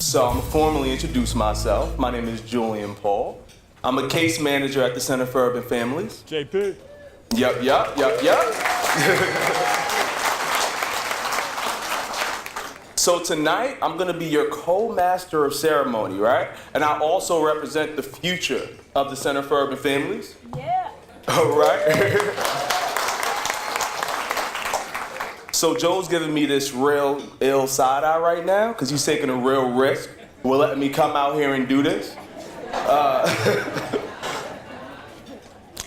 So I'm gonna formally introduce myself. My name is Julian Paul. I'm a case manager at the Center for Urban Families. JP. Yup. So tonight, I'm gonna be your co-master of ceremony, right? And I also represent the future of the Center for Urban Families. Yeah. All right. So Joe's giving me this real ill side eye right now because he's taking a real risk. We're letting me come out here and do this.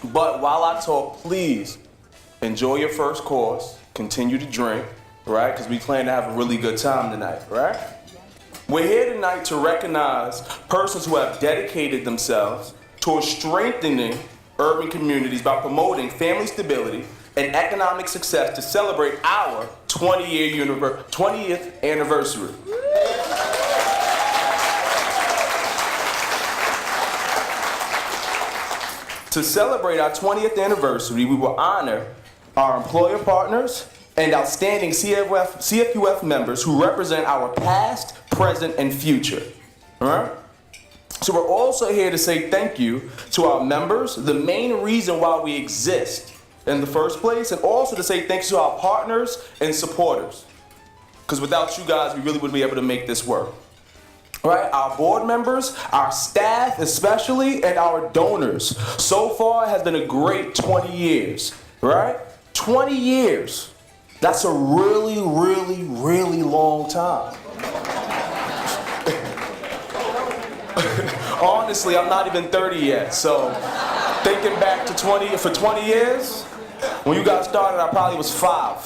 But while I talk, please enjoy your first course, continue to drink, right? Because we plan to have a really good time tonight, right? We're here tonight to recognize persons who have dedicated themselves towards strengthening urban communities by promoting family stability and economic success to celebrate our 20th anniversary. To celebrate our 20th anniversary, we will honor our employer partners and outstanding CFUF members who represent our past, present, and future. All right? So we're also here to say thank you to our members, the main reason why we exist in the first place, and also to say thanks to our partners and supporters. Because without you guys, we really wouldn't be able to make this work. Right? Our board members, our staff especially, and our donors. So far, it has been a great 20 years, right? 20 years. That's a really long time. Honestly, I'm not even 30 yet, so thinking back to 20 years, when you guys started, I probably was 5.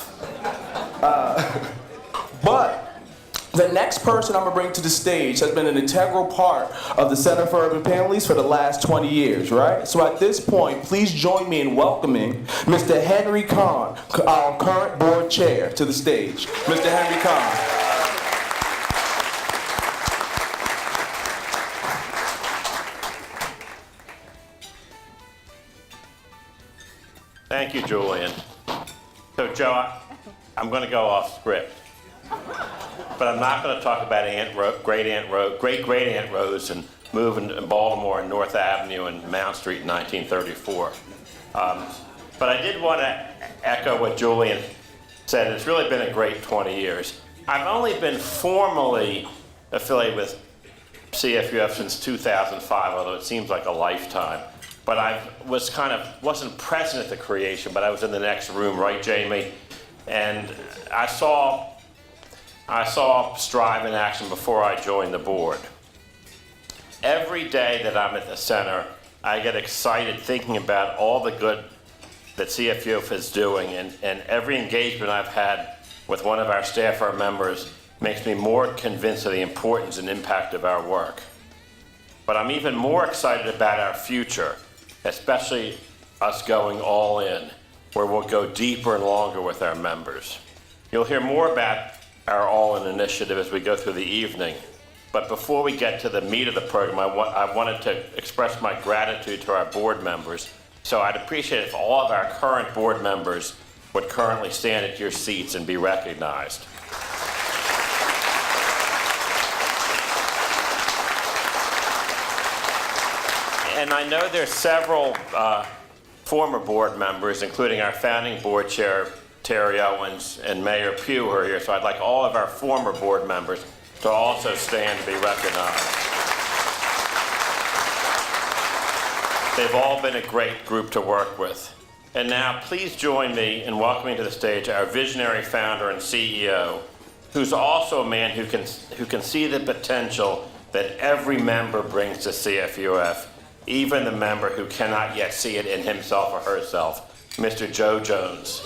But the next person I'm gonna bring to the stage has been an integral part of the Center for Urban Families for the last 20 years, right? So at this point, please join me in welcoming Mr. Henry Kahn, our current board chair, to the stage. Mr. Henry Kahn. Thank you, Julian. So, Joe, I'm going to go off script, but I'm not going to talk about great-great-Aunt Rose and moving to Baltimore and North Avenue and Mount Street in 1934. But I did want to echo what Julian said. It's really been a great 20 years. I've only been formally affiliated with CFUF since 2005, although it seems like a lifetime. But I wasn't present at the creation, but I was in the next room, right, Jamie? And I saw Strive in action before I joined the board. Every day that I'm at the center, I get excited thinking about all the good that CFUF is doing, and every engagement I've had with one of our staff or members makes me more convinced of the importance and impact of our work. But I'm even more excited about our future, especially us going all in, where we'll go deeper and longer with our members. You'll hear more about our all-in initiative as we go through the evening. But before we get to the meat of the program, I wanted to express my gratitude to our board members. So I'd appreciate it if all of our current board members would currently stand at your seats and be recognized. And I know there's several former board members, including our founding board chair, Terry Owens, and Mayor Pugh, who are here. So I'd like all of our former board members to also stand to be recognized. They've all been a great group to work with. And now please join me in welcoming to the stage our visionary founder and CEO, who's also a man who can see the potential that every member brings to CFUF, even the member who cannot yet see it in himself or herself, Mr. Joe Jones.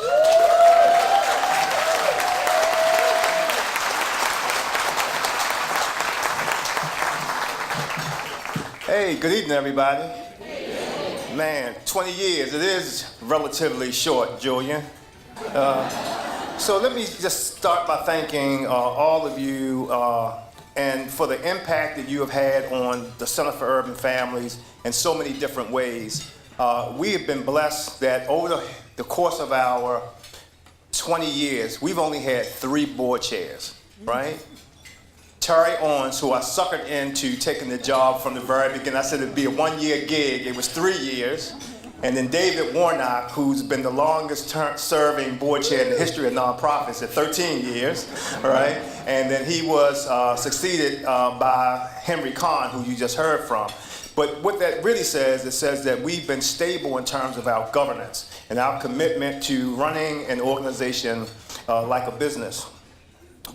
Hey, good evening, everybody. Man, 20 years, it is relatively short, Julian. So let me just start by thanking all of you and for the impact that you have had on the Center for Urban Families in so many different ways. We have been blessed that over the course of our 20 years, we've only had 3 board chairs, right? Terry Owens, who I suckered into taking the job from the very beginning. I said it'd be a one-year gig. It was 3 years. And then David Warnock, who's been the longest serving board chair in the history of nonprofits at 13 years, all right? And then he was succeeded by Henry Kahn, who you just heard from. But what that really says, it says that we've been stable in terms of our governance and our commitment to running an organization like a business.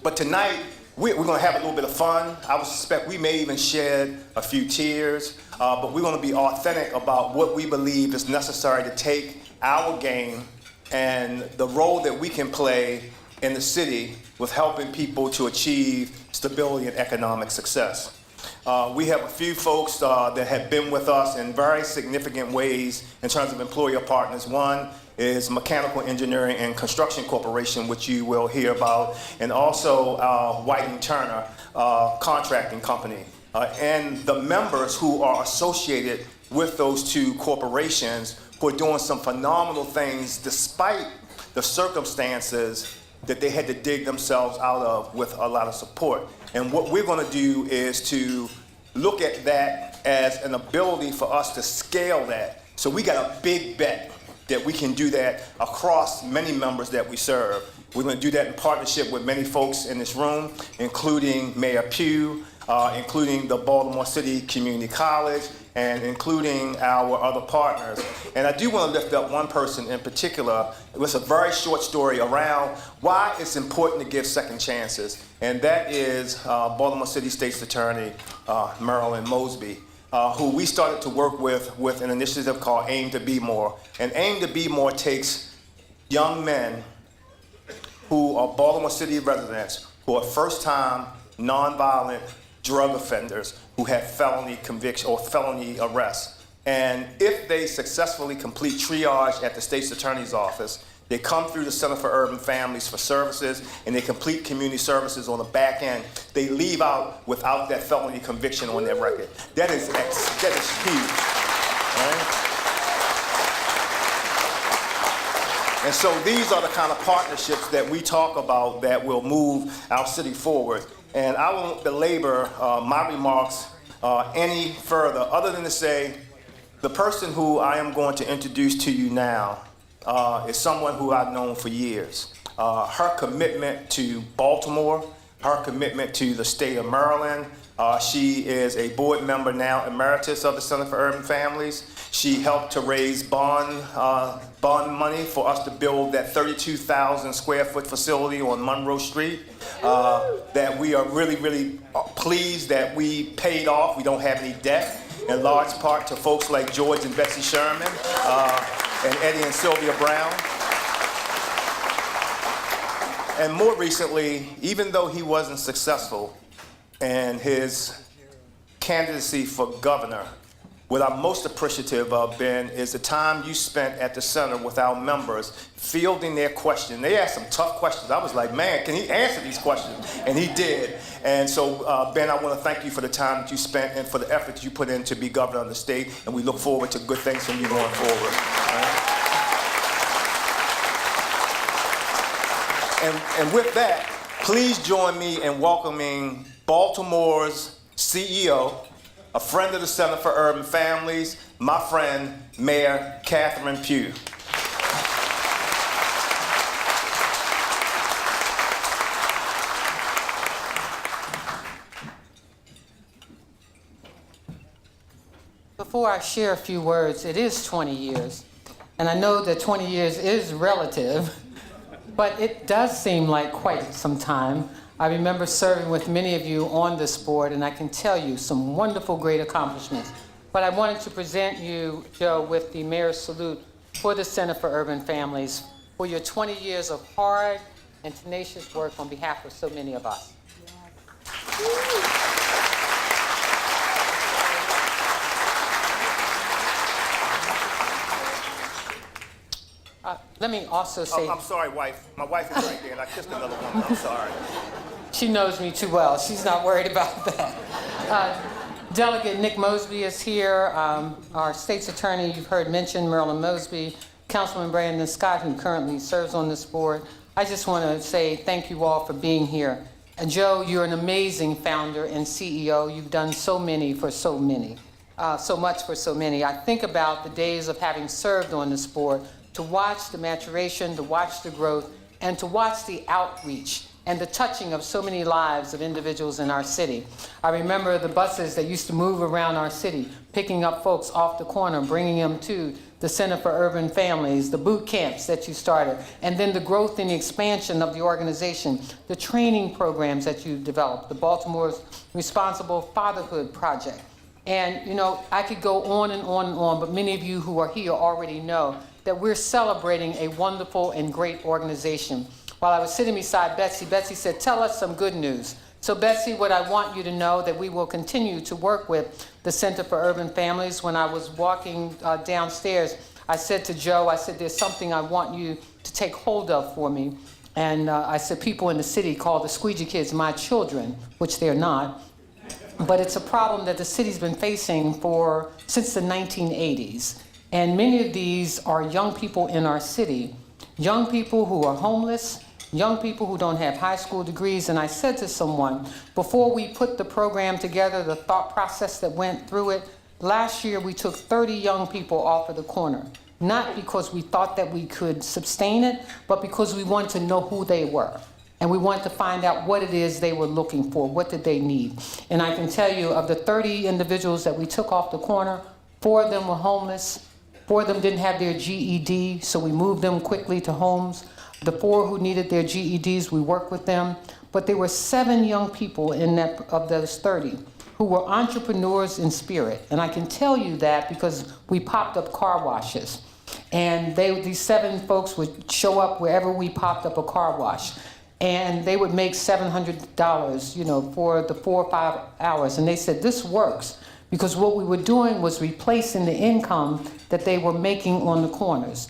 But tonight, we're going to have a little bit of fun. I would suspect we may even shed a few tears, but we're going to be authentic about what we believe is necessary to take our game and the role that we can play in the city with helping people to achieve stability and economic success. We have a few folks that have been with us in very significant ways in terms of employer partners. One is Mechanical Engineering and Construction Corporation, which you will hear about, and also Whiting Turner Contracting Company. And the members who are associated with those two corporations who are doing some phenomenal things despite the circumstances that they had to dig themselves out of with a lot of support. And what we're going to do is to look at that as an ability for us to scale that. So we got a big bet that we can do that across many members that we serve. We're going to do that in partnership with many folks in this room, including Mayor Pugh, including the Baltimore City Community College, and including our other partners. And I do want to lift up one person in particular. It was a very short story around why it's important to give second chances, and that is Baltimore City State's Attorney Marilyn Mosby, who we started to work with an initiative called Aim to Be More. And Aim to Be More takes young men who are Baltimore City residents, who are first-time, nonviolent drug offenders who have felony conviction or felony arrests. And if they successfully complete triage at the state's attorney's office, they come through the Center for Urban Families for Services, and they complete community services on the back end. They leave out without that felony conviction on their record. That is huge. Right? And so these are the kind of partnerships that we talk about that will move our city forward. And I won't belabor my remarks any further, other than to say the person who I am going to introduce to you now is someone who I've known for years. Her commitment to Baltimore, her commitment to the state of Maryland. She is a board member now emeritus of the Center for Urban Families. She helped to raise bond money for us to build that 32,000 square foot facility on Monroe Street that we are really, really pleased that we paid off. We don't have any debt, in large part to folks like George and Betsy Sherman and Eddie and Sylvia Brown. And more recently, even though he wasn't successful in his candidacy for governor, what I'm most appreciative of, Ben, is the time you spent at the center with our members fielding their questions. They asked some tough questions. I was like, man, can he answer these questions? And he did. And so, Ben, I want to thank you for the time that you spent and for the effort that you put in to be governor of the state. And we look forward to good things from you going forward. And with that, please join me in welcoming Baltimore's CEO, a friend of the Center for Urban Families, my friend, Mayor Catherine Pugh. Before I share a few words, it is 20 years, and I know that 20 years is relative, but it does seem like quite some time. I remember serving with many of you on this board, and I can tell you some wonderful, great accomplishments. But I wanted to present you, Joe, with the Mayor's Salute for the Center for Urban Families for your 20 years of hard and tenacious work on behalf of so many of us. Let me also say... I'm sorry, wife. My wife is right there, and I kissed another woman. I'm sorry. She knows me too well. She's not worried about that. Delegate Nick Mosby is here. Our state's attorney, you've heard mentioned, Marilyn Mosby. Councilman Brandon Scott, who currently serves on this board. I just want to say thank you all for being here. And Joe, you're an amazing founder and CEO. You've done so many for so many, so much for so many. I think about the days of having served on this board, to watch the maturation, to watch the growth, and to watch the outreach and the touching of so many lives of individuals in our city. I remember the buses that used to move around our city, picking up folks off the corner, bringing them to the Center for Urban Families, the boot camps that you started, and then the growth and the expansion of the organization, the training programs that you developed, the Baltimore's Responsible Fatherhood Project. And you know, I could go on and on and on, but many of you who are here already know that we're celebrating a wonderful and great organization. While I was sitting beside Betsy, Betsy said, tell us some good news. So Betsy, what I want you to know that we will continue to work with the Center for Urban Families. When I was walking downstairs, I said to Joe, I said, there's something I want you to take hold of for me. And I said, people in the city call the squeegee kids my children, which they're not. But it's a problem that the city's been facing since the 1980s. And many of these are young people in our city, young people who are homeless, young people who don't have high school degrees. And I said to someone, before we put the program together, the thought process that went through it, last year we took 30 young people off of the corner, not because we thought that we could sustain it, but because we wanted to know who they were. And we wanted to find out what it is they were looking for, what did they need. And I can tell you, of the 30 individuals that we took off the corner, 4 of them were homeless, 4 of them didn't have their GED, so we moved them quickly to homes. The 4 who needed their GEDs, we worked with them. But there were 7 young people in that, of those 30 who were entrepreneurs in spirit. And I can tell you that because we popped up car washes. And these 7 folks would show up wherever we popped up a car wash. And they would make $700, you know, for the 4 or 5 hours. And they said, this works. Because what we were doing was replacing the income that they were making on the corners.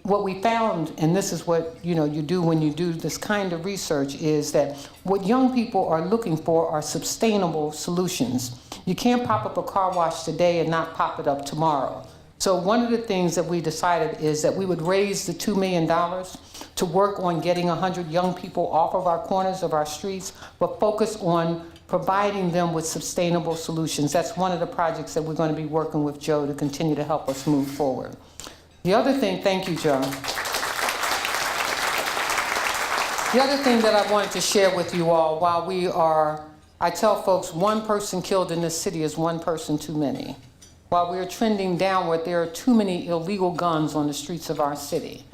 What we found, and this is what you do when you do this kind of research, is that what young people are looking for are sustainable solutions. You can't pop up a car wash today and not pop it up tomorrow. So one of the things that we decided is that we would raise the $2 million to work on getting 100 young people off of our corners of our streets, but focus on providing them with sustainable solutions. That's one of the projects that we're going to be working with Joe to continue to help us move forward. The other thing, thank you, Joe. The other thing that I wanted to share with you all, I tell folks, 1 person killed in this city is 1 person too many. While we're trending downward, there are too many illegal guns on the streets of our city.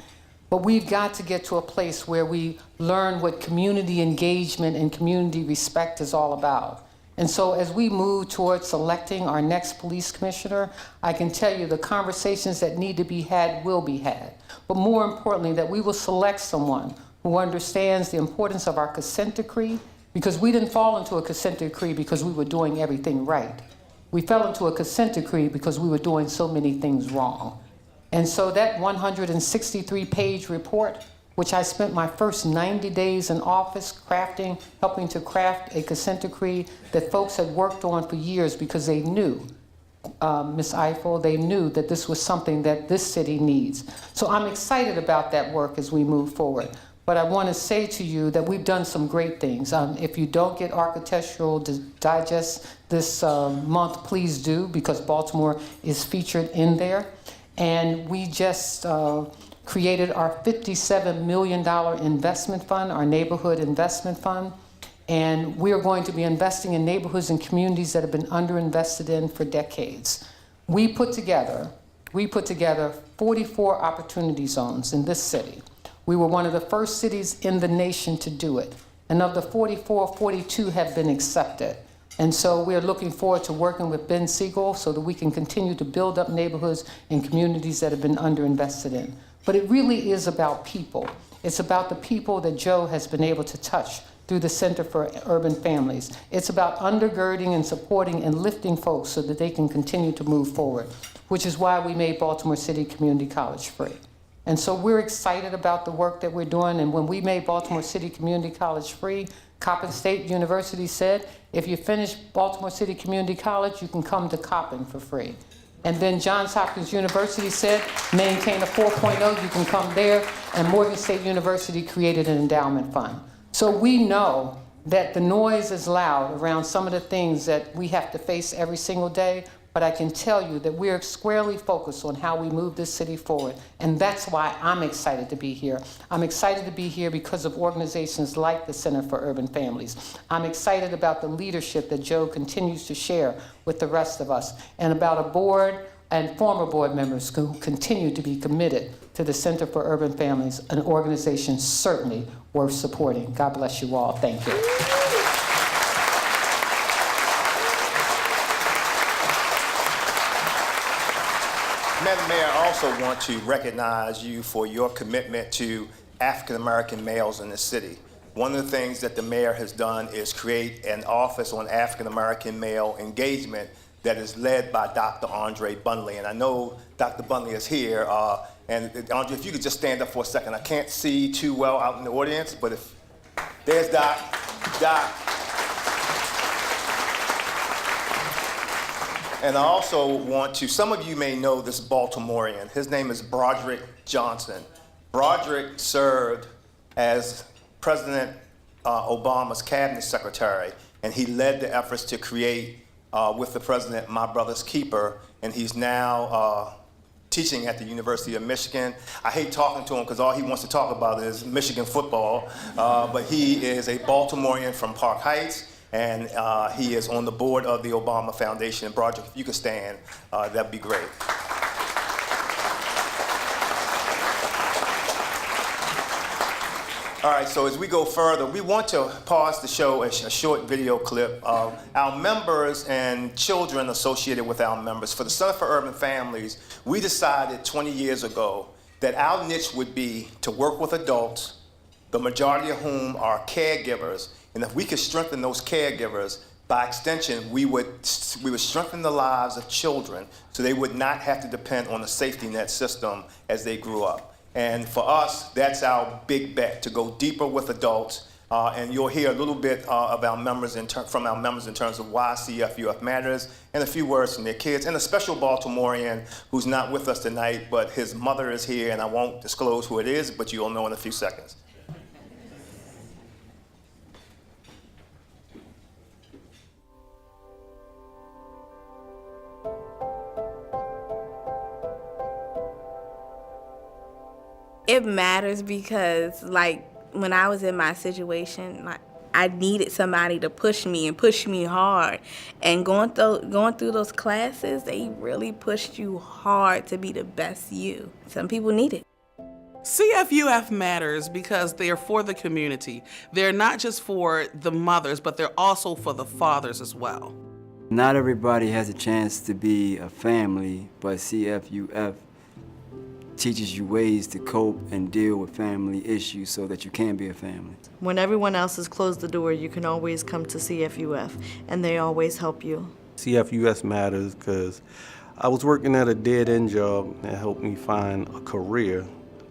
But we've got to get to a place where we learn what community engagement and community respect is all about. And so as we move towards selecting our next police commissioner, I can tell you the conversations that need to be had will be had. But more importantly, that we will select someone who understands the importance of our consent decree, because we didn't fall into a consent decree because we were doing everything right. We fell into a consent decree because we were doing so many things wrong. And so that 163-page report, which I spent my first 90 days in office helping to craft a consent decree that folks had worked on for years because they knew, Ms. Eiffel, they knew that this was something that this city needs. So I'm excited about that work as we move forward. But I want to say to you that we've done some great things. If you don't get Architectural Digest this month, please do, because Baltimore is featured in there. And we just created our $57 million investment fund, our neighborhood investment fund. And we are going to be investing in neighborhoods and communities that have been underinvested in for decades. We put together 44 opportunity zones in this city. We were one of the first cities in the nation to do it. And of the 44, 42 have been accepted. And so we're looking forward to working with Ben Siegel so that we can continue to build up neighborhoods and communities that have been underinvested in. But it really is about people. It's about the people that Joe has been able to touch through the Center for Urban Families. It's about undergirding and supporting and lifting folks so that they can continue to move forward, which is why we made Baltimore City Community College free. And so we're excited about the work that we're doing. And when we made Baltimore City Community College free, Coppin State University said, if you finish Baltimore City Community College, you can come to Coppin for free. And then Johns Hopkins University said, maintain a 4.0, you can come there. And Morgan State University created an endowment fund. So we know that the noise is loud around some of the things that we have to face every single day, but I can tell you that we're squarely focused on how we move this city forward. And that's why I'm excited to be here. I'm excited to be here because of organizations like the Center for Urban Families. I'm excited about the leadership that Joe continues to share with the rest of us, and about a board and former board members who continue to be committed to the Center for Urban Families, an organization certainly worth supporting. God bless you all. Thank you. Madam Mayor, I also want to recognize you for your commitment to African American males in the city. One of the things that the mayor has done is create an office on African American male engagement that is led by Dr. Andre Bunley. And I know Dr. Bunley is here. And Andre, if you could just stand up for a second. I can't see too well out in the audience, but if there's Doc. Doc. And I also want to, some of you may know this Baltimorean. His name is Broderick Johnson. Broderick served as President Obama's cabinet secretary, and he led the efforts to create, with the president, My Brother's Keeper, and he's now teaching at the University of Michigan. I hate talking to him because all he wants to talk about is Michigan football, but he is a Baltimorean from Park Heights, and he is on the board of the Obama Foundation. Broderick, if you could stand, that'd be great. All right, so as we go further, we want to pause to show a short video clip of our members and children associated with our members. For the Center for Urban Families, we decided 20 years ago that our niche would be to work with adults, the majority of whom are caregivers, and if we could strengthen those caregivers, by extension, we would strengthen the lives of children so they would not have to depend on the safety net system as they grew up. And for us, that's our big bet, to go deeper with adults. And you'll hear a little bit of our members from our members in terms of why CFUF matters, and a few words from their kids, and a special Baltimorean who's not with us tonight, but his mother is here, and I won't disclose who it is, but you'll know in a few seconds. It matters because, like, when I was in my situation, like, I needed somebody to push me and push me hard. And going through those classes, they really pushed you hard to be the best you. Some people need it. CFUF matters because they're for the community. They're not just for the mothers, but they're also for the fathers as well. Not everybody has a chance to be a family, but CFUF teaches you ways to cope and deal with family issues so that you can be a family. When everyone else has closed the door, you can always come to CFUF, and they always help you. CFUS matters because I was working at a dead-end job that helped me find a career,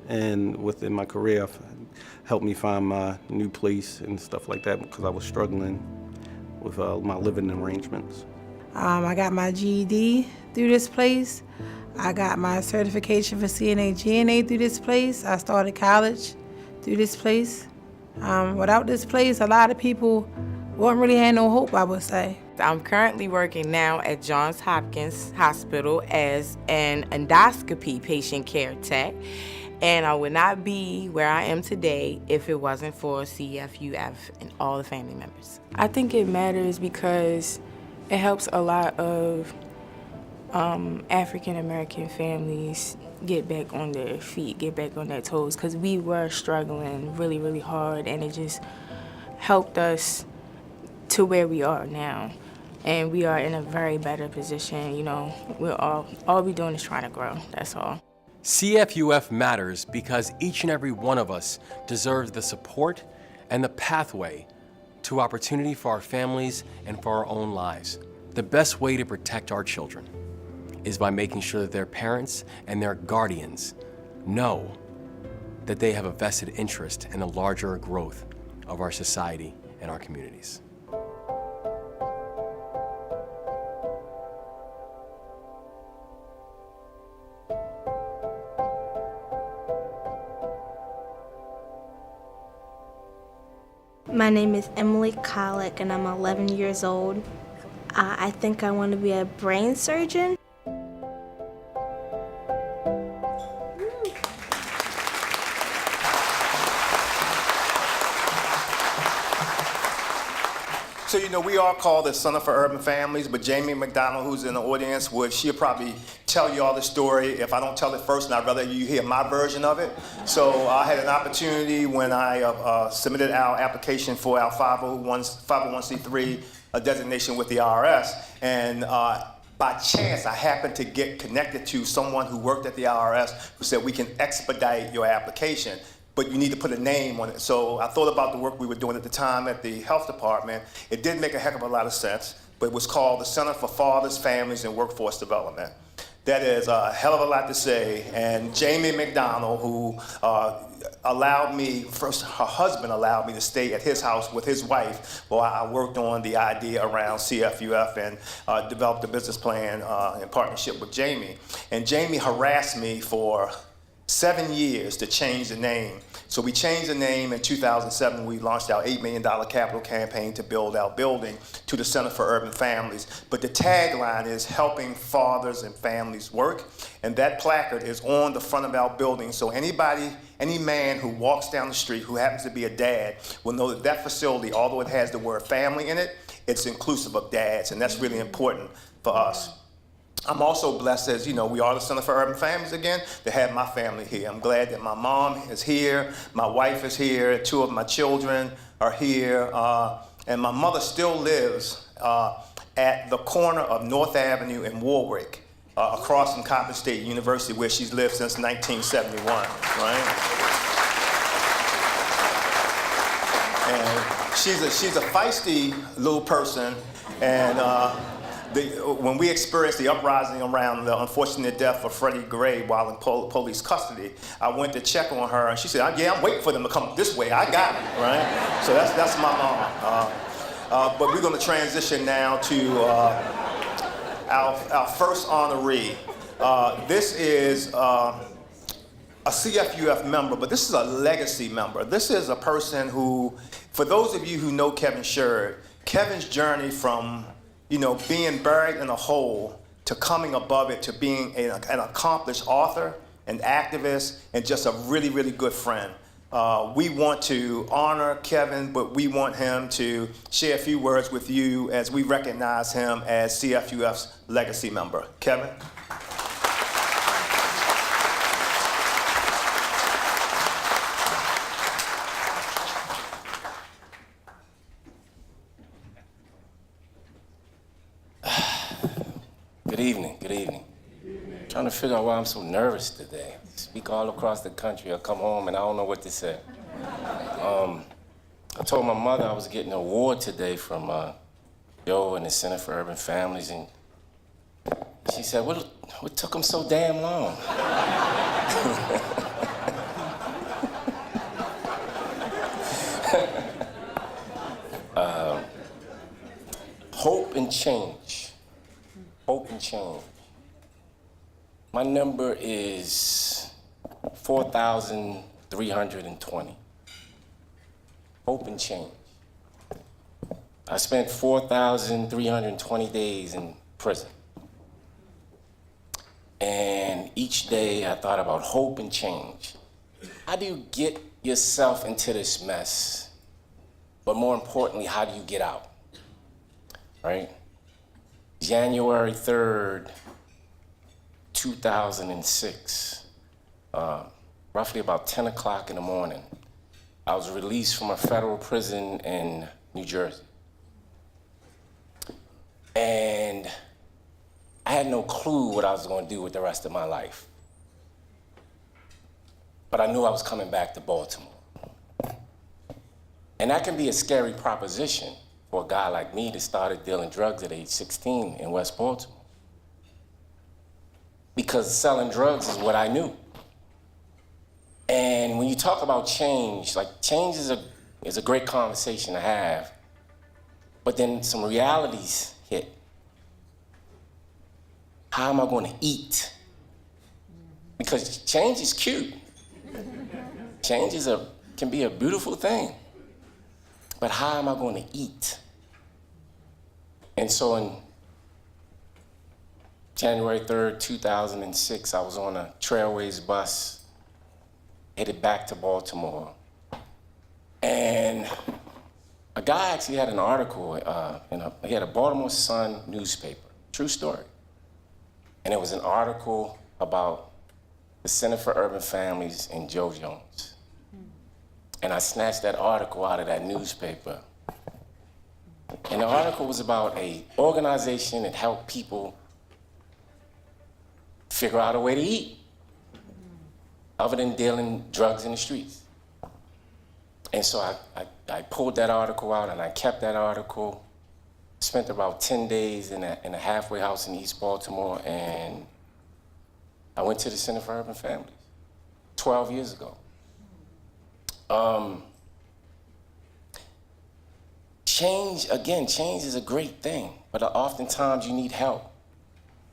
and within my career, helped me find my new place and stuff like that because I was struggling with my living arrangements. I got my GED through this place. I got my certification for CNA, GNA through this place. I started college through this place. Without this place, a lot of people wouldn't really have no hope, I would say. I'm currently working now at Johns Hopkins Hospital as an endoscopy patient care tech, and I would not be where I am today if it wasn't for CFUF and all the family members. I think it matters because it helps a lot of African American families get back on their feet, get back on their toes, because we were struggling really, really hard, and it just helped us to where we are now. And we are in a very better position. You know, we're all we're doing is trying to grow, that's all. CFUF matters because each and every one of us deserves the support and the pathway to opportunity for our families and for our own lives. The best way to protect our children is by making sure that their parents and their guardians know that they have a vested interest in the larger growth of our society and our communities. My name is Emily Colick, and I'm 11 years old. I think I want to be a brain surgeon. So, you know, we are called the Center for Urban Families, but Jamie McDonald, who's in the audience, she'll probably tell you all the story if I don't tell it first, and I'd rather you hear my version of it. So I had an opportunity when I submitted our application for our 501c3 designation with the IRS, and by chance, I happened to get connected to someone who worked at the IRS who said, we can expedite your application, but you need to put a name on it. So I thought about the work we were doing at the time at the health department. It did make a heck of a lot of sense, but it was called the Center for Fathers, Families, and Workforce Development. That is a hell of a lot to say. And Jamie McDonald, who allowed me, first her husband allowed me to stay at his house with his wife while I worked on the idea around CFUF and developed a business plan in partnership with Jamie. And Jamie harassed me for 7 years to change the name. So we changed the name in 2007. We launched our $8 million capital campaign to build our building to the Center for Urban Families. But the tagline is helping fathers and families work. And that placard is on the front of our building. So anybody, any man who walks down the street who happens to be a dad will know that that facility, although it has the word family in it, it's inclusive of dads. And that's really important for us. I'm also blessed, as you know, we are the Center for Urban Families again, to have my family here. I'm glad that my mom is here, my wife is here, 2 of my children are here, and my mother still lives at the corner of North Avenue in Warwick, across from Coppin State University, where she's lived since 1971, right? And she's a feisty little person, and when we experienced the uprising around the unfortunate death of Freddie Gray while in police custody, I went to check on her, and she said, yeah, I'm waiting for them to come this way. I got it, right? So that's my mom. But we're going to transition now to our first honoree. This is a CFUF member, but this is a legacy member. This is a person who, for those of you who know Kevin Sherrod, Kevin's journey from being buried in a hole to coming above it, to being an accomplished author, an activist, and just a really, really good friend. We want to honor Kevin, but we want him to share a few words with you as we recognize him as CFUF's legacy member. Kevin? Good evening. Trying to figure out why I'm so nervous today. Speak all across the country, I come home and I don't know what to say. I told my mother I was getting an award today from Joe and the Center for Urban Families, and she said, what took them so damn long? Hope and change. Hope and change. My number is 4,320. Hope and change. I spent 4,320 days in prison. And each day I thought about hope and change. How do you get yourself into this mess? But more importantly, how do you get out? Right? January 3rd, 2006, roughly about 10 o'clock in the morning, I was released from a federal prison in New Jersey. And I had no clue what I was going to do with the rest of my life. But I knew I was coming back to Baltimore. And that can be a scary proposition for a guy like me that started dealing drugs at age 16 in West Baltimore. Because selling drugs is what I knew. And when you talk about change, like change is a great conversation to have, but then some realities hit. How am I going to eat? Because change is cute. Change can be a beautiful thing. but how am I going to eat? And so in January 3rd, 2006, I was on a Trailways bus headed back to Baltimore. And a guy actually had an article, he had a Baltimore Sun newspaper, true story. And it was an article about the Center for Urban Families and Joe Jones. And I snatched that article out of that newspaper. And the article was about an organization that helped people figure out a way to eat, other than dealing drugs in the streets. And so I pulled that article out and I kept that article, spent about 10 days in a halfway house in East Baltimore, and I went to the Center for Urban Families 12 years ago. Change is a great thing, but oftentimes you need help.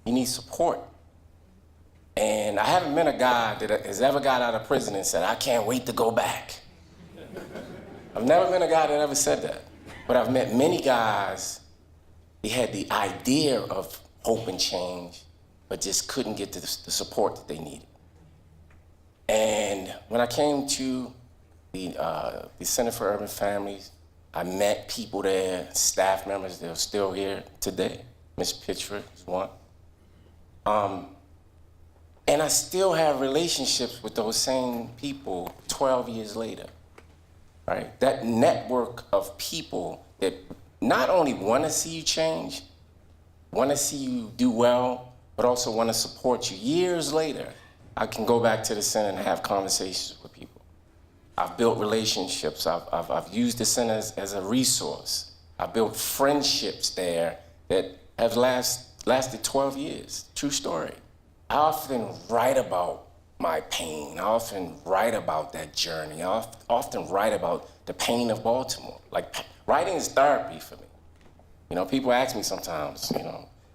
You need support. And I haven't met a guy that has ever got out of prison and said, I can't wait to go back. I've never met a guy that ever said that. But I've met many guys, they had the idea of hope and change, but just couldn't get the support that they needed. And when I came to the Center for Urban Families, I met people there, staff members that are still here today. Miss Pitchford is one. And I still have relationships with those same people 12 years later, right? That network of people that not only want to see you change, want to see you do well, but also want to support you. Years later, I can go back to the center and have conversations with people. I've built relationships. I've used the center as a resource. I built friendships there that have lasted 12 years. True story. I often write about my pain. I often write about that journey. I often write about the pain of Baltimore. Like, writing is therapy for me. You know, people ask me sometimes,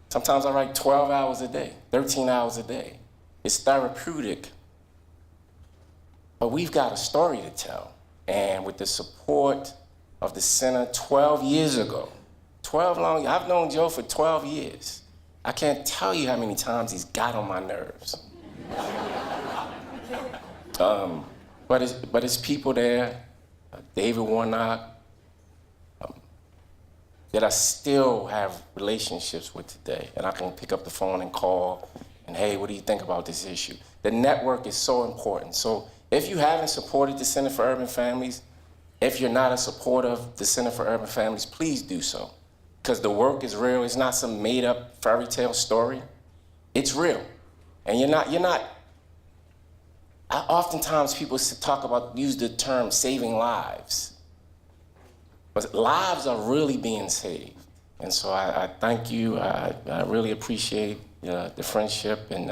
sometimes I write 12 hours a day, 13 hours a day. It's therapeutic. But we've got a story to tell. And with the support of the center 12 years ago, I've known Joe for 12 years. I can't tell you how many times he's got on my nerves. But it's people there, David Warnock, that I still have relationships with today. And I can pick up the phone and call, and hey, what do you think about this issue? The network is so important. So if you haven't supported the Center for Urban Families, if you're not a supporter of the Center for Urban Families, please do so. Because the work is real. It's not some made-up fairy tale story. It's real. And oftentimes people use the term saving lives. But lives are really being saved. And so I thank you. I really appreciate the friendship. And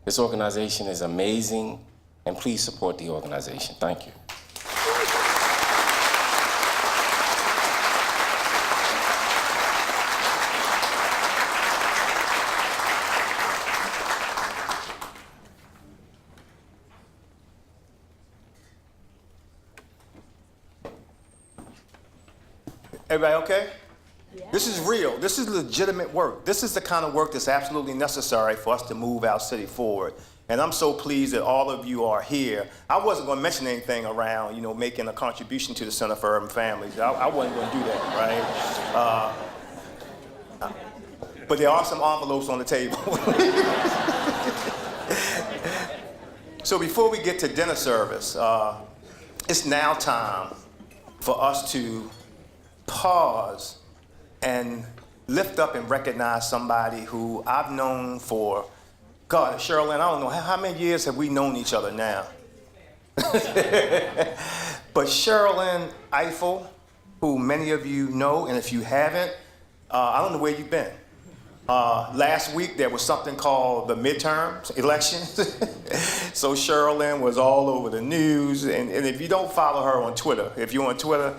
this organization is amazing. And please support the organization. Thank you. Everybody okay? Yeah. This is real. This is legitimate work. This is the kind of work that's absolutely necessary for us to move our city forward. And I'm so pleased that all of you are here. I wasn't going to mention anything around, making a contribution to the Center for Urban Families. I wasn't going to do that, right? But there are some envelopes on the table. So before we get to dinner service, it's now time for us to pause and lift up and recognize somebody who I've known for, God, Sherilyn, I don't know, how many years have we known each other now? But Sherilyn Eiffel, who many of you know, and if you haven't, I don't know where you've been. Last week there was something called the midterm elections. So Sherilyn was all over the news, and if you don't follow her on Twitter, if you're on Twitter,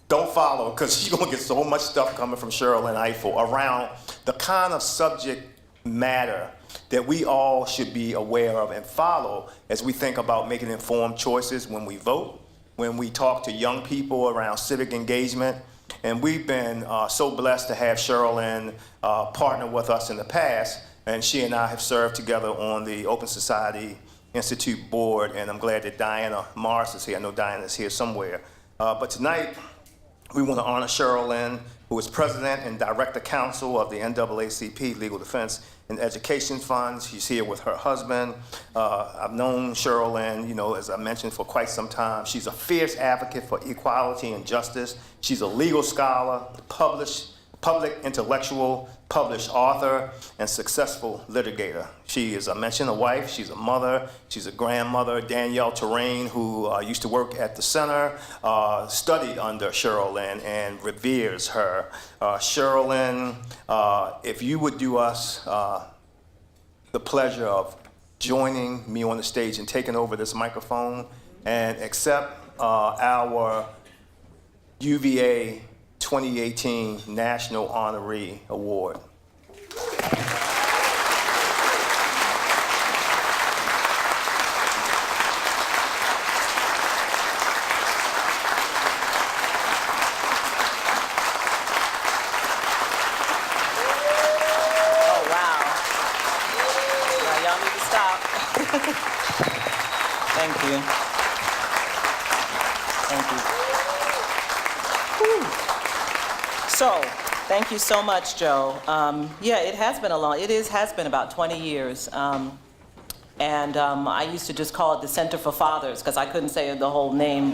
don't follow, because you're going to get so much stuff coming from Sherilyn Eiffel around the kind of subject matter that we all should be aware of and follow as we think about making informed choices when we vote, when we talk to young people around civic engagement. And we've been so blessed to have Sherilyn partner with us in the past, and she and I have served together on the Open Society Institute board, and I'm glad that Diana Morris is here. I know Diana is here somewhere. But tonight, we want to honor Sherilyn, who is president and director counsel of the NAACP Legal Defense and Education Funds. She's here with her husband. I've known Sherilyn, you know, as I mentioned, for quite some time. She's a fierce advocate for equality and justice. She's a legal scholar, public intellectual, published author, and successful litigator. She is, I mentioned, a wife. She's a mother. She's a grandmother. Danielle Terrain, who used to work at the center, studied under Sherilyn and reveres her. Sherilyn, if you would do us the pleasure of joining me on the stage and taking over this microphone and accept our UVA 2018 National Honoree Award. Oh, wow. Well, y'all need to stop. Thank you. Thank you. Whew. So, thank you so much, Joe. Yeah, it has been has been about 20 years. I used to just call it the Center for Fathers because I couldn't say the whole name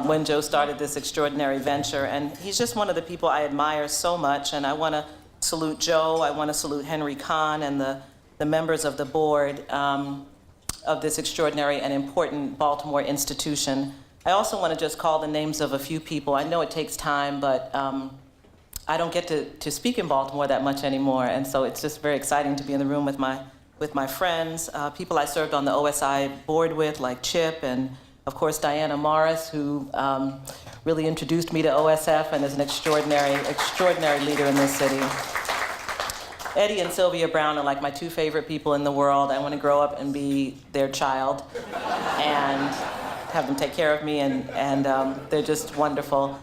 when Joe started this extraordinary venture. And he's just one of the people I admire so much. And I want to salute Joe. I want to salute Henry Kahn and the members of the board of this extraordinary and important Baltimore institution. I also want to just call the names of a few people. I know it takes time, but I don't get to speak in Baltimore that much anymore, and so it's just very exciting to be in the room with my friends, people I served on the OSI board with, like Chip, and of course Diana Morris, who really introduced me to OSF and is an extraordinary leader in this city. Eddie and Sylvia Brown are like my two favorite people in the world. I want to grow up and be their child and have them take care of me, and they're just wonderful.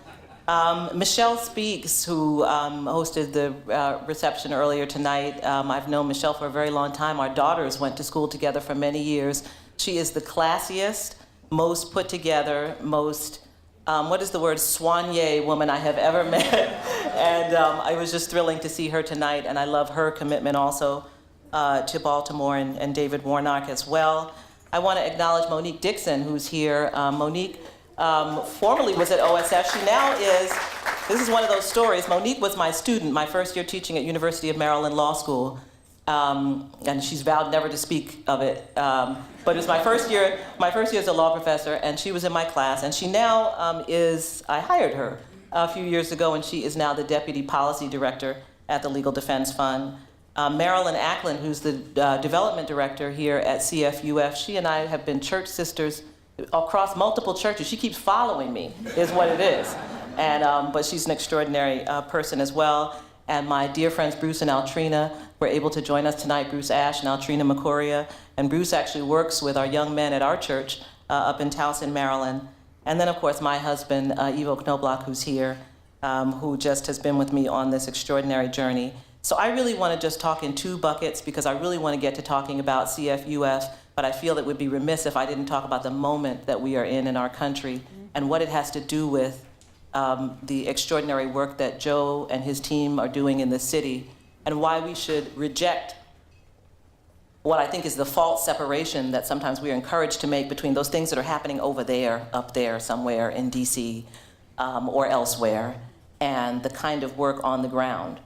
Michelle Speaks, who hosted the reception earlier tonight. I've known Michelle for a very long time. Our daughters went to school together for many years. She is the classiest, most put together, most, soignée woman I have ever met. And it was just thrilling to see her tonight, and I love her commitment also to Baltimore and David Warnock as well. I want to acknowledge Monique Dixon, who's here. Monique formerly was at OSF. She now is, this is one of those stories. Monique was my student, my first year teaching at University of Maryland Law School. And she's vowed never to speak of it. But it was my first year as a law professor, and she was in my class. And she now I hired her a few years ago, and she is now the Deputy Policy Director at the Legal Defense Fund. Marilyn Ackland, who's the development director here at CFUF, she and I have been church sisters across multiple churches. She keeps following me, is what it is. And but she's an extraordinary person as well. And my dear friends Bruce and Altrina were able to join us tonight, Bruce Ash and Altrina McCoria. And Bruce actually works with our young men at our church up in Towson, Maryland. And then, of course, my husband, Ivo Knobloch, who's here, who just has been with me on this extraordinary journey. So I really want to just talk in two buckets because I really want to get to talking about CFUF, but I feel it would be remiss if I didn't talk about the moment that we are in our country and what it has to do with the extraordinary work that Joe and his team are doing in the city and why we should reject what I think is the false separation that sometimes we are encouraged to make between those things that are happening over there, up there somewhere in DC or elsewhere, and the kind of work on the ground.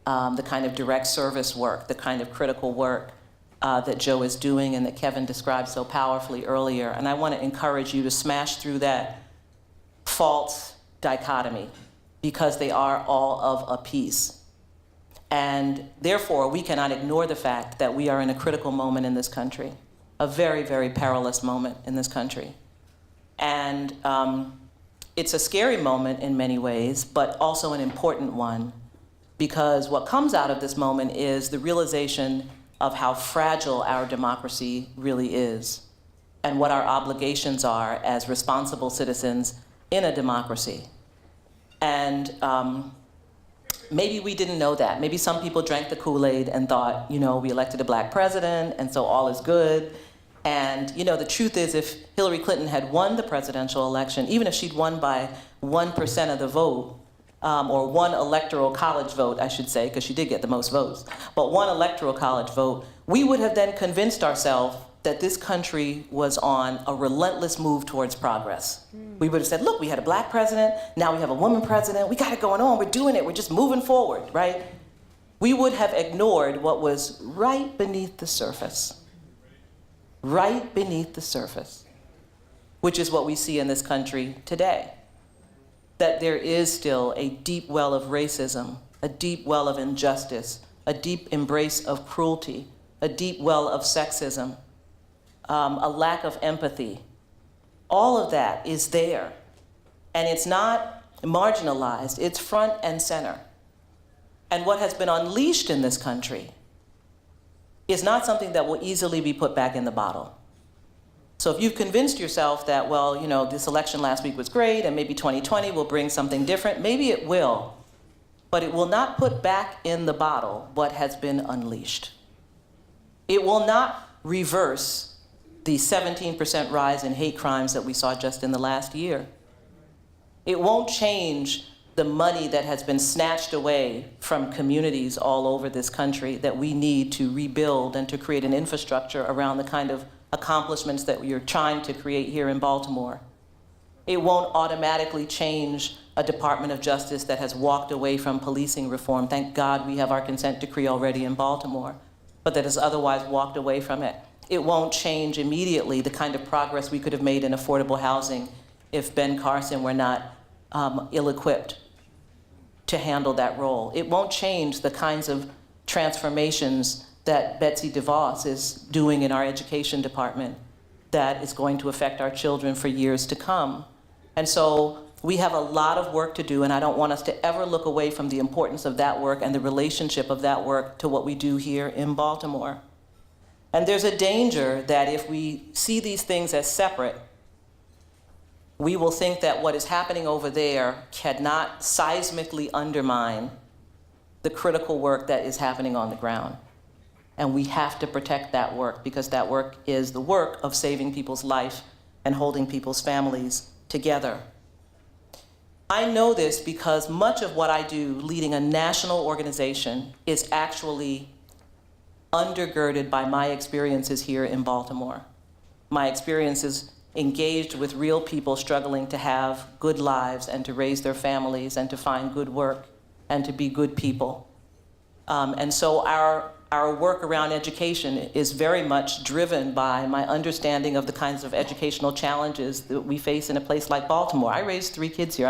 The kind of direct service work, the kind of critical work that Joe is doing and that Kevin described so powerfully earlier. And I want to encourage you to smash through that false dichotomy because they are all of a piece. And therefore, we cannot ignore the fact that we are in a critical moment in this country, a very, very perilous moment in this country. And it's a scary moment in many ways, but also an important one. Because what comes out of this moment is the realization of how fragile our democracy really is. and what our obligations are as responsible citizens in a democracy. And maybe we didn't know that. Maybe some people drank the Kool-Aid and thought, we elected a black president, and so all is good. And the truth is, if Hillary Clinton had won the presidential election, even if she'd won by 1% of the vote, or one electoral college vote, I should say, because she did get the most votes, but one electoral college vote, we would have then convinced ourselves that this country was on a relentless move towards progress. We would have said, look, we had a black president, now we have a woman president, we got it going on, we're doing it, we're just moving forward, right? We would have ignored what was right beneath the surface. Right beneath the surface, which is what we see in this country today. That there is still a deep well of racism, a deep well of injustice, a deep embrace of cruelty, a deep well of sexism, a lack of empathy. All of that is there. And it's not marginalized, it's front and center. And what has been unleashed in this country is not something that will easily be put back in the bottle. So if you've convinced yourself that, this election last week was great and maybe 2020 will bring something different, maybe it will, but it will not put back in the bottle what has been unleashed. It will not reverse the 17% rise in hate crimes that we saw just in the last year. It won't change the money that has been snatched away from communities all over this country that we need to rebuild and to create an infrastructure around the kind of accomplishments that you're trying to create here in Baltimore. It won't automatically change a Department of Justice that has walked away from policing reform. Thank God we have our consent decree already in Baltimore, but that has otherwise walked away from it. It won't change immediately the kind of progress we could have made in affordable housing if Ben Carson were not ill-equipped to handle that role. It won't change the kinds of transformations that Betsy DeVos is doing in our education department that is going to affect our children for years to come. And so we have a lot of work to do, and I don't want us to ever look away from the importance of that work and the relationship of that work to what we do here in Baltimore. And there's a danger that if we see these things as separate, we will think that what is happening over there cannot seismically undermine the critical work that is happening on the ground. And we have to protect that work because that work is the work of saving people's life and holding people's families together. I know this because much of what I do leading a national organization is actually undergirded by my experiences here in Baltimore. My experiences engaged with real people struggling to have good lives and to raise their families and to find good work and to be good people. And so our work around education is very much driven by my understanding of the kinds of educational challenges that we face in a place like Baltimore. I raised 3 kids here.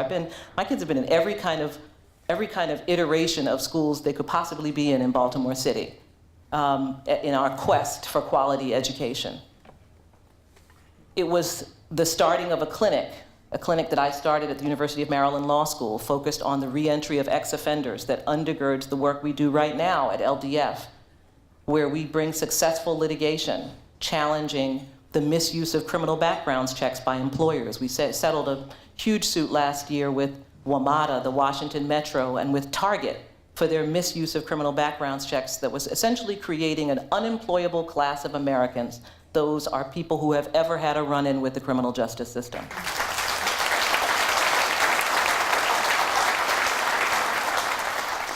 My kids have been in every kind of iteration of schools they could possibly be in Baltimore City, in our quest for quality education. It was the starting of a clinic that I started at the University of Maryland Law School, focused on the reentry of ex-offenders that undergirds the work we do right now at LDF, where we bring successful litigation challenging the misuse of criminal background checks by employers. We settled a huge suit last year with WMATA, the Washington Metro, and with Target for their misuse of criminal background checks that was essentially creating an unemployable class of Americans. Those are people who have ever had a run-in with the criminal justice system.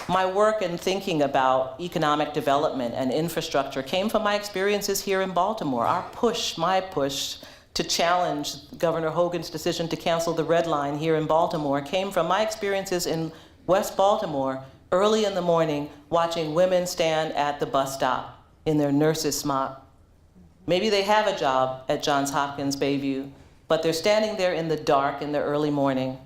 My work in thinking about economic development and infrastructure came from my experiences here in Baltimore. My push to challenge Governor Hogan's decision to cancel the Red Line here in Baltimore came from my experiences in West Baltimore early in the morning watching women stand at the bus stop in their nurses' smock. Maybe they have a job at Johns Hopkins Bayview, but they're standing there in the dark in the early morning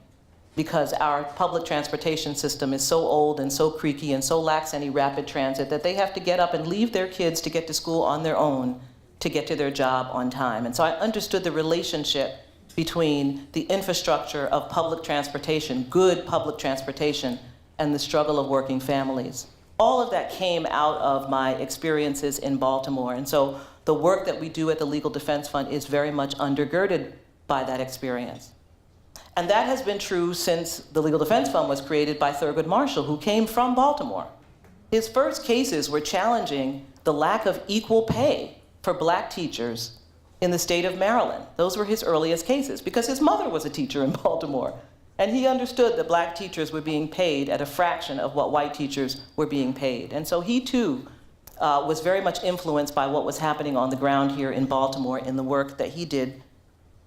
because our public transportation system is so old and so creaky and so lacks any rapid transit that they have to get up and leave their kids to get to school on their own to get to their job on time. And so I understood the relationship between the infrastructure of public transportation, good public transportation, and the struggle of working families. All of that came out of my experiences in Baltimore. And so the work that we do at the Legal Defense Fund is very much undergirded by that experience. And that has been true since the Legal Defense Fund was created by Thurgood Marshall, who came from Baltimore. His first cases were challenging the lack of equal pay for black teachers in the state of Maryland. Those were his earliest cases because his mother was a teacher in Baltimore. And he understood that black teachers were being paid at a fraction of what white teachers were being paid. And so he too was very much influenced by what was happening on the ground here in Baltimore in the work that he did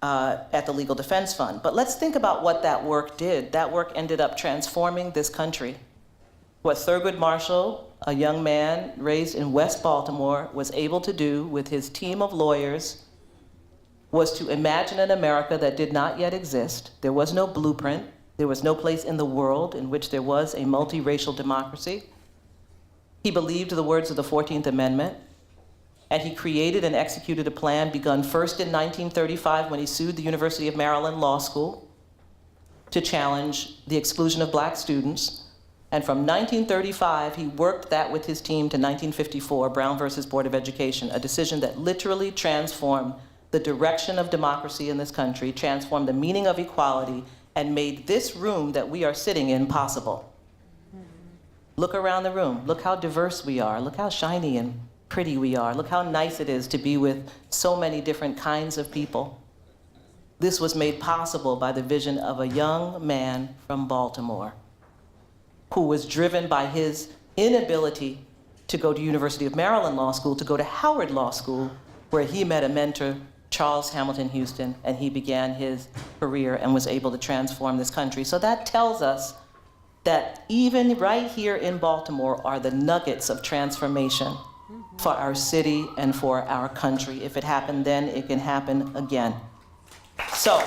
at the Legal Defense Fund. But let's think about what that work did. That work ended up transforming this country. What Thurgood Marshall, a young man raised in West Baltimore, was able to do with his team of lawyers was to imagine an America that did not yet exist. There was no blueprint. There was no place in the world in which there was a multiracial democracy. He believed the words of the 14th Amendment, and he created and executed a plan begun first in 1935 when he sued the University of Maryland Law School to challenge the exclusion of black students. And from 1935, he worked that with his team to 1954, Brown versus Board of Education, a decision that literally transformed the direction of democracy in this country, transformed the meaning of equality, and made this room that we are sitting in possible. Look around the room. Look how diverse we are. Look how shiny and pretty we are. Look how nice it is to be with so many different kinds of people. This was made possible by the vision of a young man from Baltimore who was driven by his inability to go to University of Maryland Law School, to go to Howard Law School, where he met a mentor, Charles Hamilton Houston, and he began his career and was able to transform this country. So that tells us that even right here in Baltimore are the nuggets of transformation for our city and for our country. If it happened then, it can happen again. So,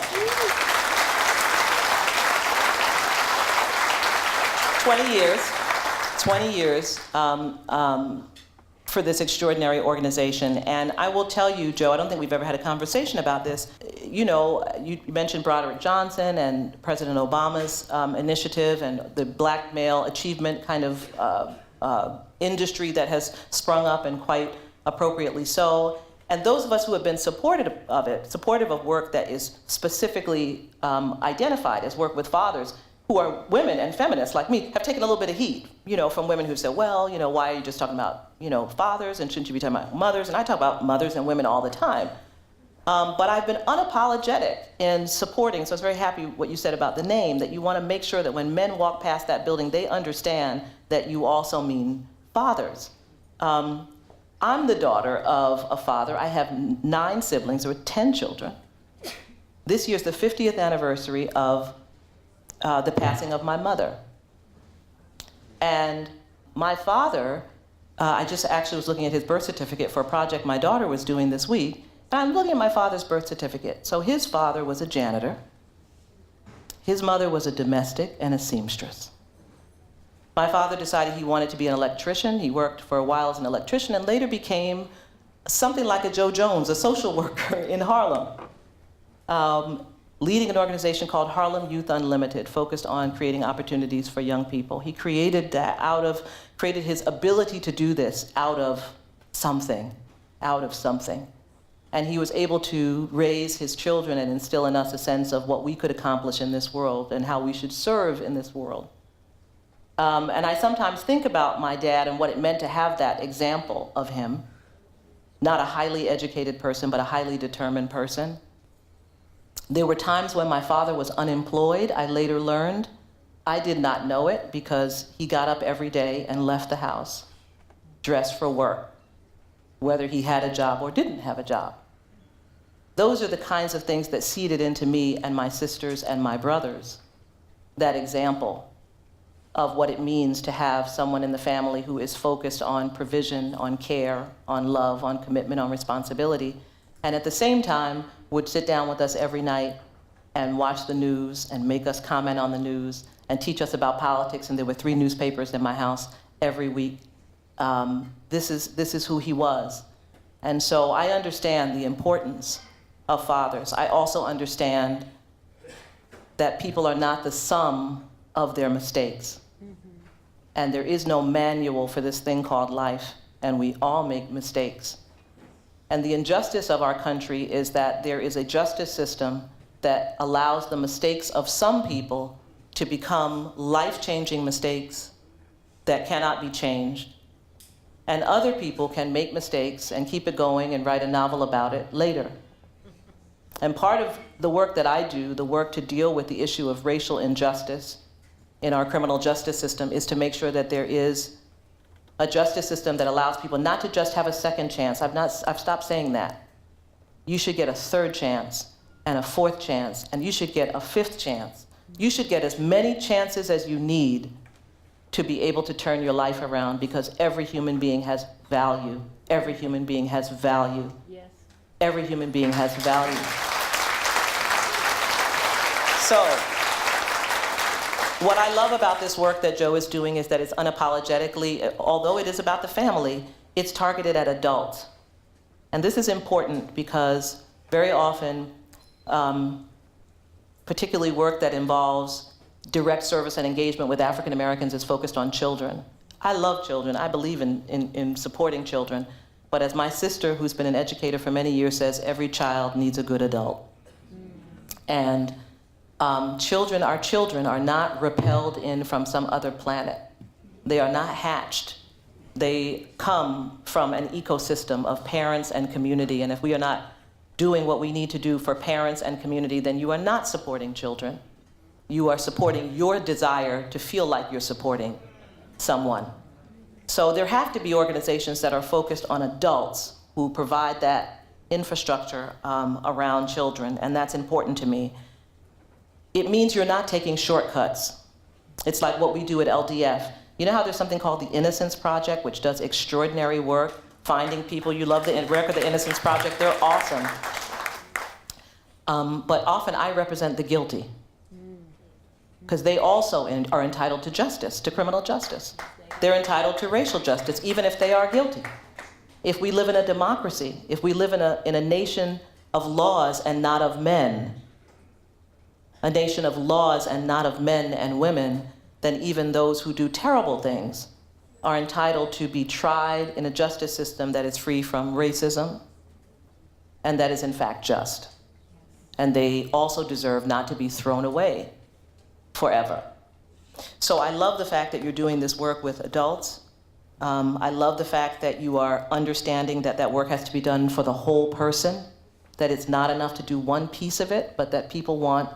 20 years for this extraordinary organization. And I will tell you, Joe, I don't think we've ever had a conversation about this. You know, you mentioned Broderick Johnson and President Obama's initiative and the black male achievement kind of industry that has sprung up, and quite appropriately so. And those of us who have been supportive of it, supportive of work that is specifically identified as work with fathers, who are women and feminists like me, have taken a little bit of heat, you know, from women who said, well, you know, why are you just talking about, you know, fathers, and shouldn't you be talking about mothers? And I talk about mothers and women all the time. But I've been unapologetic in supporting, so I was very happy what you said about the name, that you want to make sure that when men walk past that building, they understand that you also mean fathers. I'm the daughter of a father. I have 9 siblings. There were 10 children. This year's the 50th anniversary of the passing of my mother. And my father, I just actually was looking at his birth certificate for a project my daughter was doing this week, and I'm looking at my father's birth certificate. So his father was a janitor. His mother was a domestic and a seamstress. My father decided he wanted to be an electrician. He worked for a while as an electrician and later became something like a Joe Jones, a social worker in Harlem. Leading an organization called Harlem Youth Unlimited, focused on creating opportunities for young people. He created that created his ability to do this out of something. And he was able to raise his children and instill in us a sense of what we could accomplish in this world and how we should serve in this world. And I sometimes think about my dad and what it meant to have that example of him, not a highly educated person, but a highly determined person. There were times when my father was unemployed. I later learned. I did not know it because he got up every day and left the house, dressed for work, whether he had a job or didn't have a job. Those are the kinds of things that seeded into me and my sisters and my brothers, that example of what it means to have someone in the family who is focused on provision, on care, on love, on commitment, on responsibility, and at the same time would sit down with us every night and watch the news and make us comment on the news and teach us about politics. And there were 3 newspapers in my house every week. This is who he was. And so I understand the importance of fathers. I also understand that people are not the sum of their mistakes. And there is no manual for this thing called life, and we all make mistakes. And the injustice of our country is that there is a justice system that allows the mistakes of some people to become life-changing mistakes that cannot be changed. And other people can make mistakes and keep it going and write a novel about it later. And part of the work that I do, the work to deal with the issue of racial injustice in our criminal justice system, is to make sure that there is a justice system that allows people not to just have a second chance. I've stopped saying that. You should get a third chance and a fourth chance, and you should get a fifth chance. You should get as many chances as you need to be able to turn your life around, because every human being has value. Every human being has value. Yes. Every human being has value. So, what I love about this work that Joe is doing is that it's unapologetically, although it is about the family, it's targeted at adults. And this is important because very often, particularly work that involves direct service and engagement with African Americans is focused on children. I love children. I believe in supporting children. But as my sister, who's been an educator for many years, says, every child needs a good adult. And children are not repelled in from some other planet. They are not hatched. They come from an ecosystem of parents and community. And if we are not doing what we need to do for parents and community, then you are not supporting children. You are supporting your desire to feel like you're supporting someone. So there have to be organizations that are focused on adults who provide that infrastructure around children, and that's important to me. It means you're not taking shortcuts. It's like what we do at LDF. You know how there's something called the Innocence Project, which does extraordinary work, finding people. You love the work of the Innocence Project. They're awesome. But often I represent the guilty, because they also are entitled to justice, to criminal justice. They're entitled to racial justice, even if they are guilty. If we live in a democracy, if we live in a nation of laws and not of men, a nation of laws and not of men and women, then even those who do terrible things are entitled to be tried in a justice system that is free from racism and that is in fact just. And they also deserve not to be thrown away forever. So I love the fact that you're doing this work with adults. I love the fact that you are understanding that that work has to be done for the whole person, that it's not enough to do one piece of it, but that people want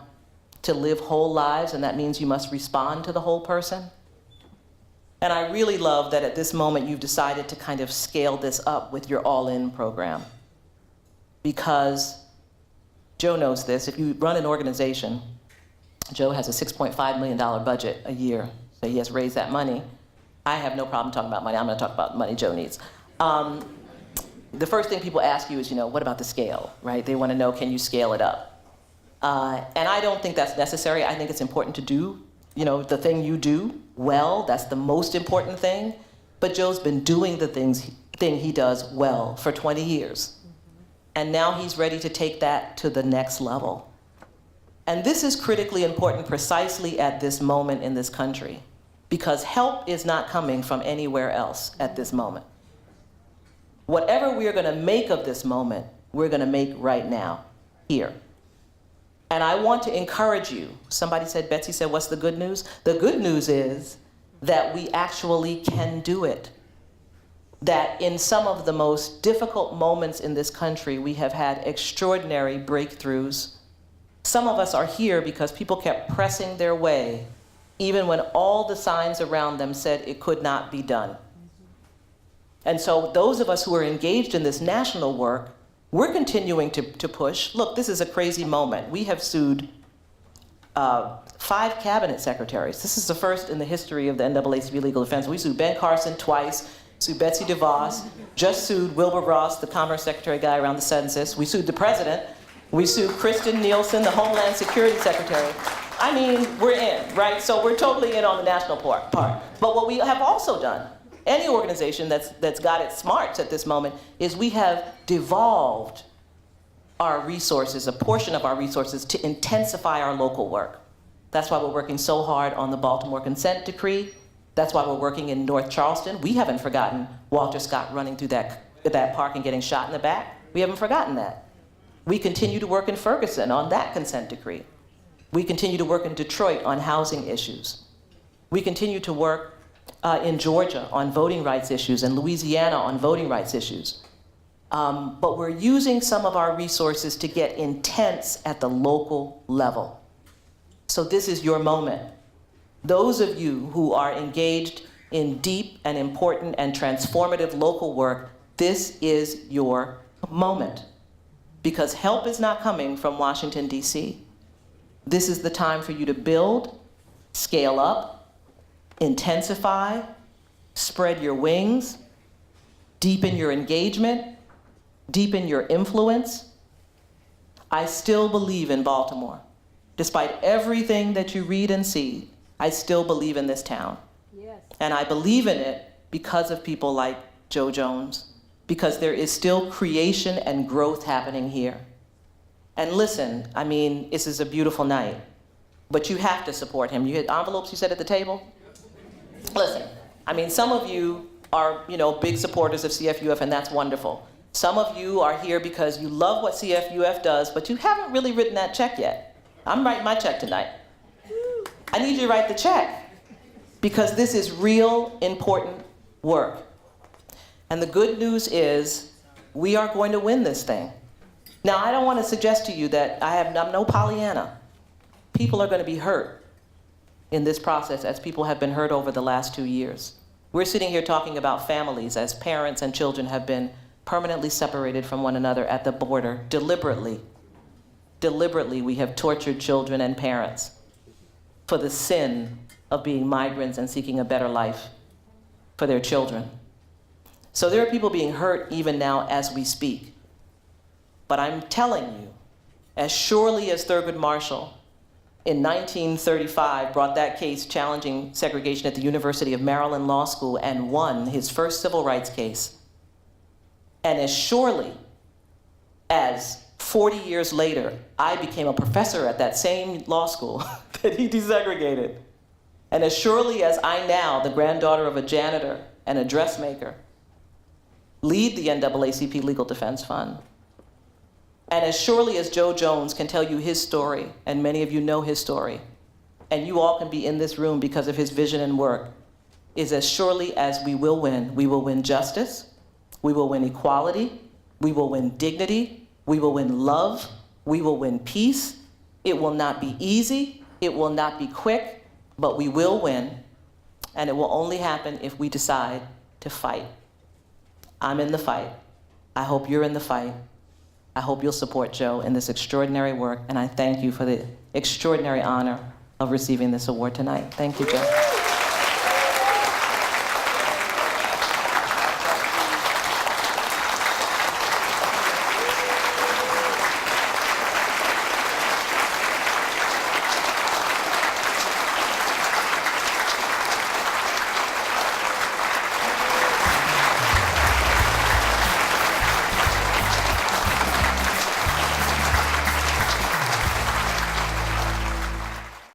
to live whole lives, and that means you must respond to the whole person. And I really love that at this moment you've decided to kind of scale this up with your all-in program. Because Joe knows this, if you run an organization, Joe has a $6.5 million budget a year, so he has raised that money. I have no problem talking about money. I'm going to talk about the money Joe needs. The first thing people ask you is, what about the scale, right? They want to know, can you scale it up? And I don't think that's necessary. I think it's important to do, the thing you do well. That's the most important thing. But Joe's been doing the thing he does well for 20 years. And now he's ready to take that to the next level. And this is critically important precisely at this moment in this country, because help is not coming from anywhere else at this moment. Whatever we're going to make of this moment, we're going to make right now, here. And I want to encourage you. Somebody said, Betsy said, what's the good news? The good news is that we actually can do it. That in some of the most difficult moments in this country, we have had extraordinary breakthroughs. Some of us are here because people kept pressing their way, even when all the signs around them said it could not be done. And so those of us who are engaged in this national work, we're continuing to push. Look, this is a crazy moment. We have sued 5 cabinet secretaries. This is the first in the history of the NAACP legal defense. We sued Ben Carson twice, sued Betsy DeVos, just sued Wilbur Ross, the Commerce Secretary guy around the census. We sued the president. We sued Kristen Nielsen, the Homeland Security Secretary. I mean, we're in, right? So we're totally in on the national part. But what we have also done, any organization that's got its smarts at this moment, is we have devolved our resources, a portion of our resources, to intensify our local work. That's why we're working so hard on the Baltimore consent decree. That's why we're working in North Charleston. We haven't forgotten Walter Scott running through that park and getting shot in the back. We haven't forgotten that. We continue to work in Ferguson on that consent decree. We continue to work in Detroit on housing issues. We continue to work in Georgia on voting rights issues and Louisiana on voting rights issues. But we're using some of our resources to get intense at the local level. So this is your moment. Those of you who are engaged in deep and important and transformative local work, this is your moment. Because help is not coming from Washington, D.C. This is the time for you to build, scale up, intensify, spread your wings, deepen your engagement, deepen your influence. I still believe in Baltimore. Despite everything that you read and see, I still believe in this town. Yes. And I believe in it because of people like Joe Jones, because there is still creation and growth happening here. And listen, I mean, this is a beautiful night, but you have to support him. You had envelopes you said at the table? Listen, I mean, some of you are, big supporters of CFUF, and that's wonderful. Some of you are here because you love what CFUF does, but you haven't really written that check yet. I'm writing my check tonight. I need you to write the check because this is real important work. And the good news is we are going to win this thing. Now, I don't want to suggest to you that I'm no Pollyanna. People are going to be hurt in this process as people have been hurt over the last 2 years. We're sitting here talking about families as parents and children have been permanently separated from one another at the border deliberately. Deliberately, we have tortured children and parents for the sin of being migrants and seeking a better life for their children. So there are people being hurt even now as we speak. But I'm telling you, as surely as Thurgood Marshall in 1935 brought that case challenging segregation at the University of Maryland Law School and won his first civil rights case, and as surely as 40 years later, I became a professor at that same law school that he desegregated. And as surely as I now, the granddaughter of a janitor and a dressmaker, lead the NAACP Legal Defense Fund, and as surely as Joe Jones can tell you his story, and many of you know his story, and you all can be in this room because of his vision and work, is as surely as we will win justice, we will win equality, we will win dignity, we will win love, we will win peace. It will not be easy, it will not be quick, but we will win, and it will only happen if we decide to fight. I'm in the fight. I hope you're in the fight. I hope you'll support Joe in this extraordinary work, and I thank you for the extraordinary honor of receiving this award tonight. Thank you, Joe.